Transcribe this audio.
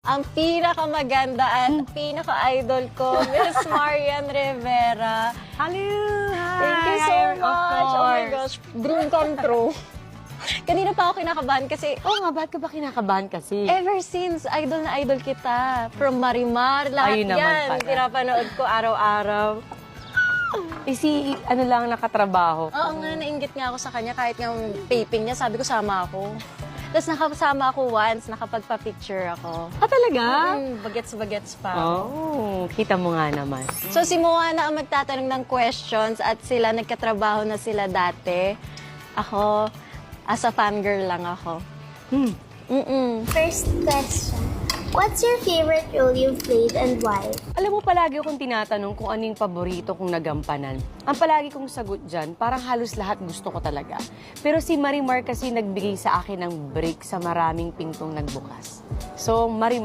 Ang pinakamaganda at pinaka-idol ko, Miss Marian Rivera. Hello! Hi! Thank you so Of much. Oh my course. gosh, dream come true. Kanina pa ako kinakabahan kasi Oo nga, ba't ka ba kinakabahan kasi? ever since, idol na idol kita. From Marimar, lahat Ayun naman yan. pala. Pinapanood ko araw-araw. Ano lang nakatrabaho. Oo nga, nainggit nga ako sa kanya. Kahit yung taping niya, sabi ko, sama ako. Tapos nakasama ako once, nakapagpa-picture ako. Talaga? Bagets-bagets pa. Oh, kita mo nga naman. So, si Moana ang magtatanong ng questions at sila, nagkatrabaho na sila dati. Ako, as a fangirl lang ako. First question. What's your favorite role you've played and why? Alam mo, palagi akong tinatanong kung ano yung paborito kong nagampanan. Ang palagi kong sagot dyan, parang halos lahat gusto ko talaga. Pero si Marimar kasi nagbigay sa akin ng break sa maraming pintong nagbukas. So, Marimar,